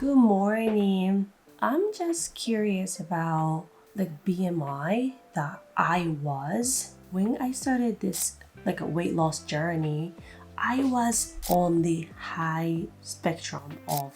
Good morning. I'm just curious about the BMI that I was when I started this like a weight loss journey. I was on the high spectrum of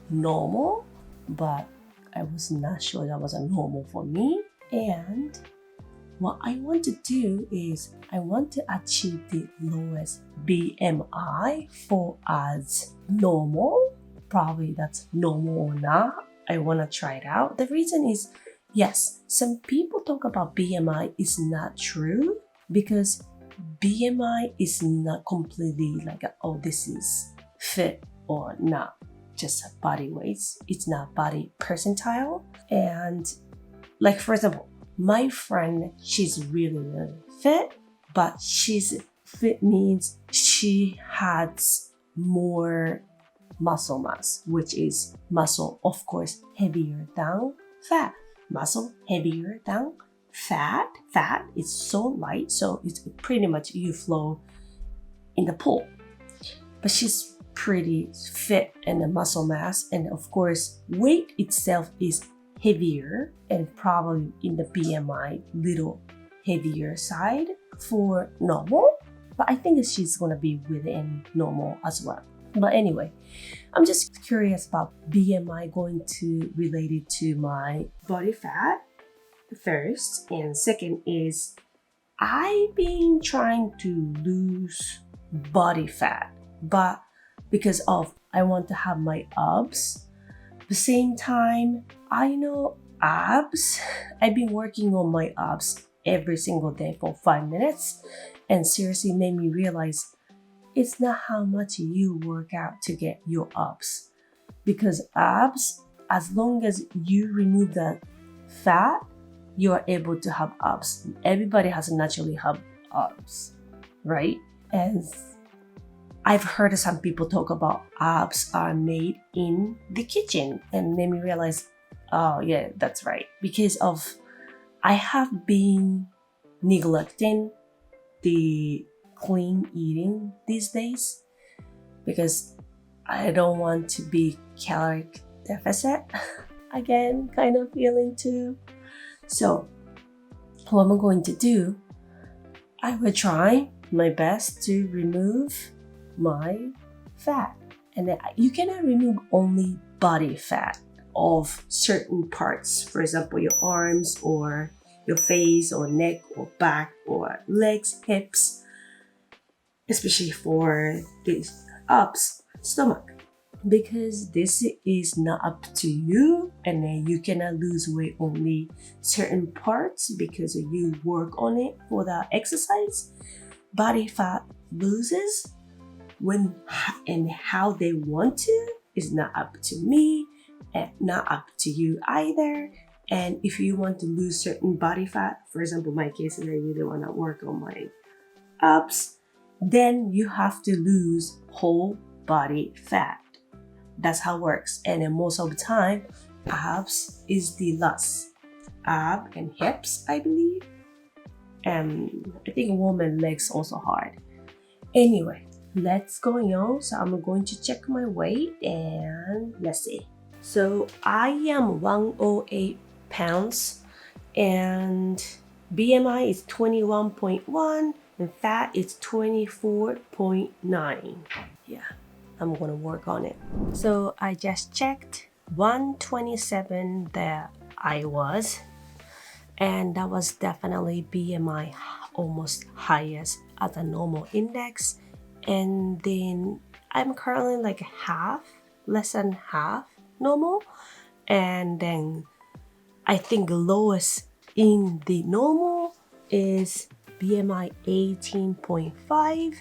normal, but I was not sure that was a normal for me. And what I want to do is I want to achieve the lowest BMI for as normal. Probably that's normal or not. I want to try it out. The reason is, yes, some people talk about BMI is not true because BMI is not completely like, oh, this is fit or not, just body weights. It's not body percentile. And like, for example, my friend, she's really fit, but she's fit means she has more muscle mass, which is muscle, of course, heavier than fat. Muscle heavier than fat. Fat is so light, so it's pretty much you flow in the pool. But she's pretty fit and the muscle mass, and of course, weight itself is heavier and probably in the BMI little heavier side for normal. But I think she's gonna be within normal as well. But anyway, I'm just curious about BMI going to related to my body fat first. And second is I've been trying to lose body fat, but because of I want to have my abs. At the same time, I know abs. I've been working on my abs every single day for 5 minutes and seriously made me realize it's not how much you work out to get your abs. Because abs, as long as you remove the fat, you are able to have abs. Everybody has naturally have abs, right? And I've heard some people talk about abs are made in the kitchen and made me realize, oh yeah, that's right. Because of I have been neglecting the clean eating these days because I don't want to be calorie deficit again, kind of feeling too. So what I'm going to do, I will try my best to remove my fat. And then you cannot remove only body fat of certain parts, for example your arms or your face or neck or back or legs, hips, especially for the abs, stomach, because this is not up to you, and then you cannot lose weight only certain parts because you work on it for the exercise. Body fat loses when and how they want to is not up to me and not up to you either. And if you want to lose certain body fat, for example, my case, and I really want to work on my abs, then you have to lose whole body fat. That's how it works. And then most of the time, abs is the last. Ab and hips, I believe. And I think woman legs also hard. Anyway, let's go on. So I'm going to check my weight and let's see. So I am 108 pounds and BMI is 21.1 and fat is 24.9. Yeah, I'm gonna work on it. So I just checked 127 that I was, and that was definitely BMI almost highest as a normal index. And then I'm currently like less than half normal. And then I think lowest in the normal is BMI 18.5.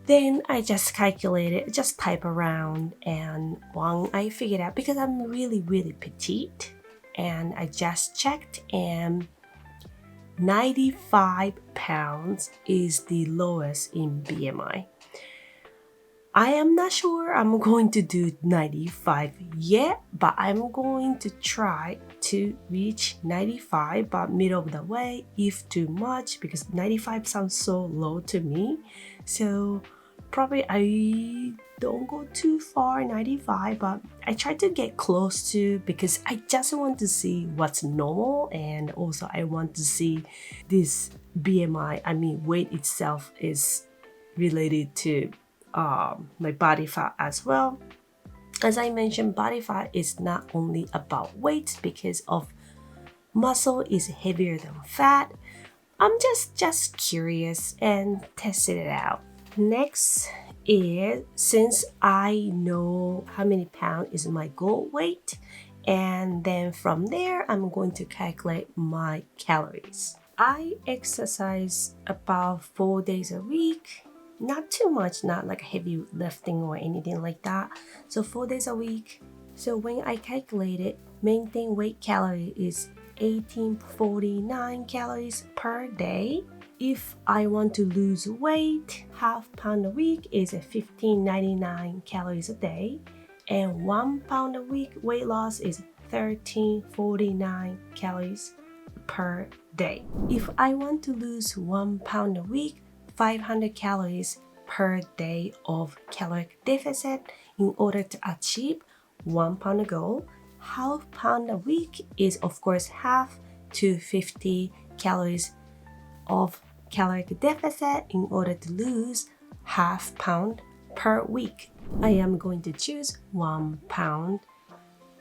Then I just calculated, just type around, and one I figured out because I'm really petite, and I just checked, and 95 pounds is the lowest in BMI. I am not sure I'm going to do 95 yet, but I'm going to try to reach 95 by middle of the way, if too much, because 95 sounds so low to me. So probably I don't go too far, 95, but I try to get close to, because I just want to see what's normal, and also I want to see this BMI, I mean weight itself is related to my body fat as well. As I mentioned, body fat is not only about weight, because of muscle is heavier than fat. I'm just curious and tested it out. Next is, since I know how many pounds is my goal weight, and then from there I'm going to calculate my calories. I exercise about 4 days a week. Not too much, not like heavy lifting or anything like that. So 4 days a week. So when I calculate it, maintain weight calorie is 1849 calories per day. If I want to lose weight, half pound a week is 1599 calories a day, and 1 pound a week weight loss is 1349 calories per day. If I want to lose 1 pound a week, 500 calories per day of caloric deficit in order to achieve 1 pound goal. Half pound a week is of course half to 50 calories of caloric deficit in order to lose half pound per week. I am going to choose 1 pound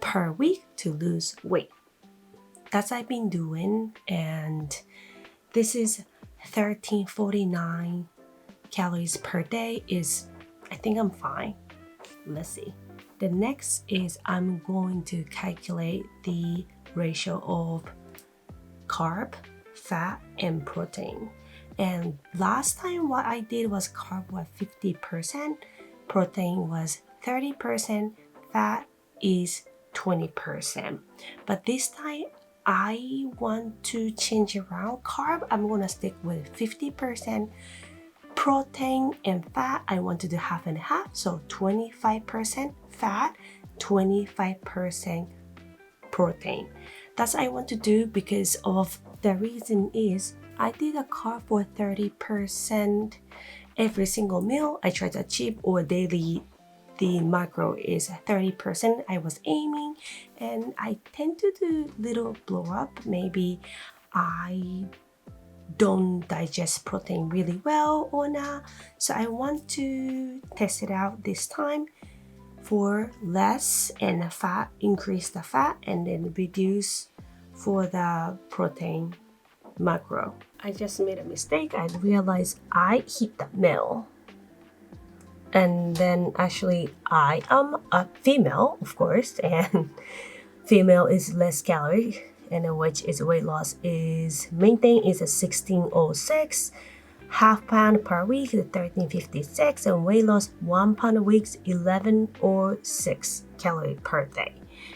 per week to lose weight. That's I've been doing, and this is 1349 calories per day is, I think I'm fine. Let's see. The next is I'm going to calculate the ratio of carb, fat, and protein. And last time what I did was carb was 50%, protein was 30%, fat is 20%. But this time I want to change around. Carb, I'm gonna stick with 50%. Protein and fat, I want to do half and half. So 25% fat, 25% protein. That's what I want to do, because of the reason is I did a carb for 30% every single meal I try to achieve, or daily the macro is 30% I was aiming, and I tend to do little blow up. Maybe I don't digest protein really well or not. So I want to test it out this time for less and fat, increase the fat, and then reduce for the protein macro. I just made a mistake. I realized I hit the male. And then actually I am a female, of course, and female is less calorie, and which is weight loss is maintain is a 1606, half pound per week is 1356, and weight loss 1 pound a week is 1106 calorie per day.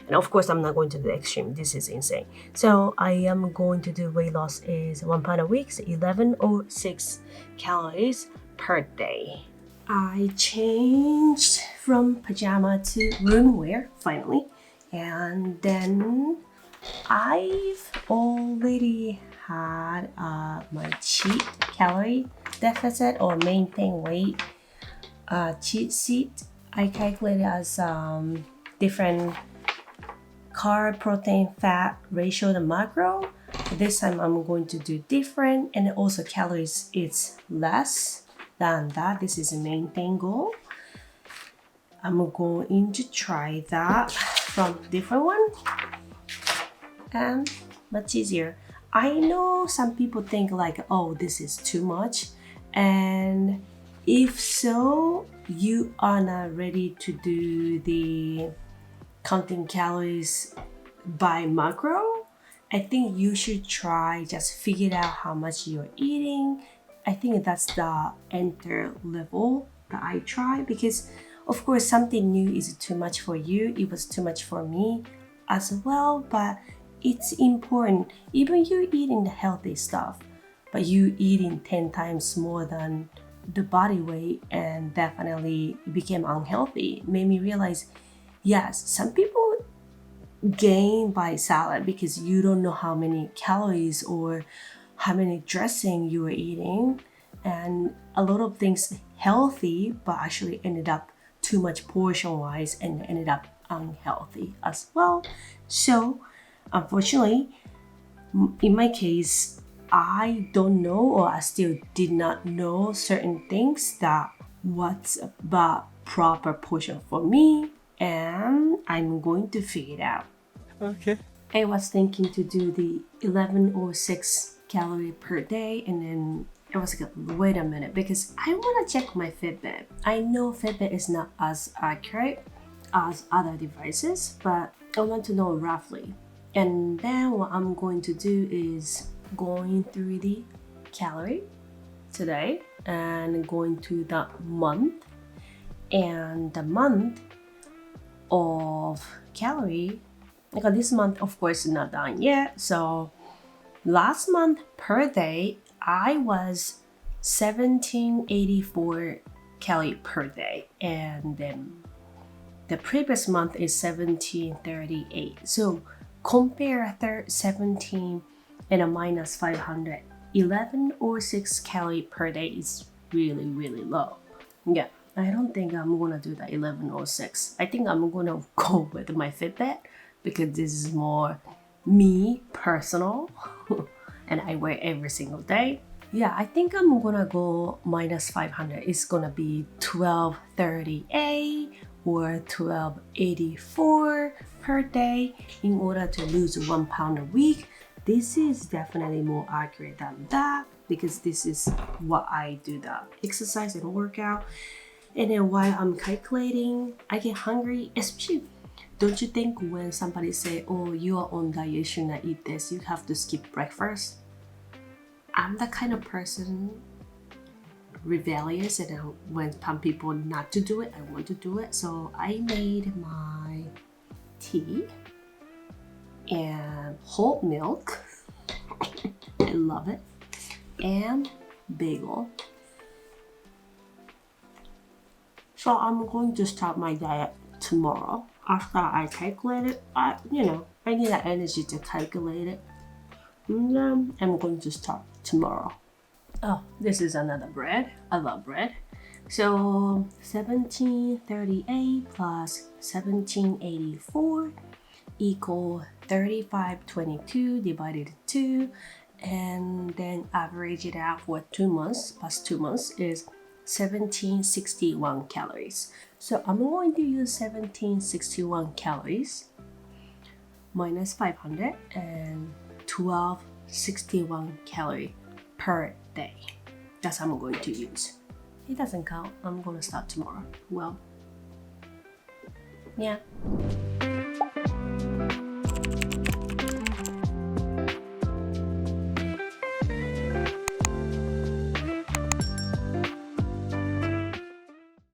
And of course I'm not going to do the extreme, this is insane. So I am going to do weight loss is 1 pound a week, so 1106 calories per day. I changed from pajama to room wear finally, and then I've already had my cheat calorie deficit or maintain weight cheat sheet. I calculated as different carb, protein, fat ratio, the macro. This time I'm going to do different, and also calories it's less than that. This is a maintain goal. I'm going to try that from different one, and much easier. I know some people think like, oh, this is too much, and if so, you are not ready to do the counting calories by macro, I think you should try just figure out how much you're eating. I think that's the enter level that I try, because of course something new is too much for you. It was too much for me as well, but it's important. Even you eating the healthy stuff, but you eating 10 times more than the body weight, and definitely became unhealthy. It made me realize, yes, some people gain by salad because you don't know how many calories or how many dressing you were eating, and a lot of things healthy but actually ended up too much portion wise and ended up unhealthy as well. So unfortunately, in my case, I don't know, or I still did not know certain things that what's about proper portion for me, and I'm going to figure it out. Okay. I was thinking to do the 1106 calorie per day, and then I was like, wait a minute, because I want to check my Fitbit. I know Fitbit is not as accurate as other devices, but I want to know roughly. And then what I'm going to do is going through the calorie today and going to the month, and the month of calorie. Because this month, of course, is not done yet. So last month per day, I was 1784 calorie per day, and then the previous month is 1738. So compare 17 and a minus 500. 1106 calorie per day is really, really low. Yeah, I don't think I'm gonna do that 1106. I think I'm gonna go with my Fitbit because this is more me personal and I wear every single day. Yeah, I think I'm gonna go minus 500. It's gonna be 1238 or 1284 per day in order to lose 1 pound a week. This is definitely more accurate than that because this is what I do, the exercise and workout. And then while I'm calculating, I get hungry, especially. Don't you think when somebody say, oh, you are on diet, you should not eat this, you have to skip breakfast? I'm the kind of person rebellious, and when some people not to do it, I want to do it. So I made my tea and whole milk. I love it. And bagel. So I'm going to start my diet tomorrow. After I calculate it, I need the energy to calculate it. And I'm going to start tomorrow. Oh, this is another bread. I love bread. So 1738 plus 1784 equal 3522 divided 2, and then average it out for 2 months plus 2 months is 1761 calories. So I'm going to use 1761 calories minus 500 and 1261 calorie per day. That's how I'm going to use. It doesn't count. I'm going to start tomorrow. Well, yeah.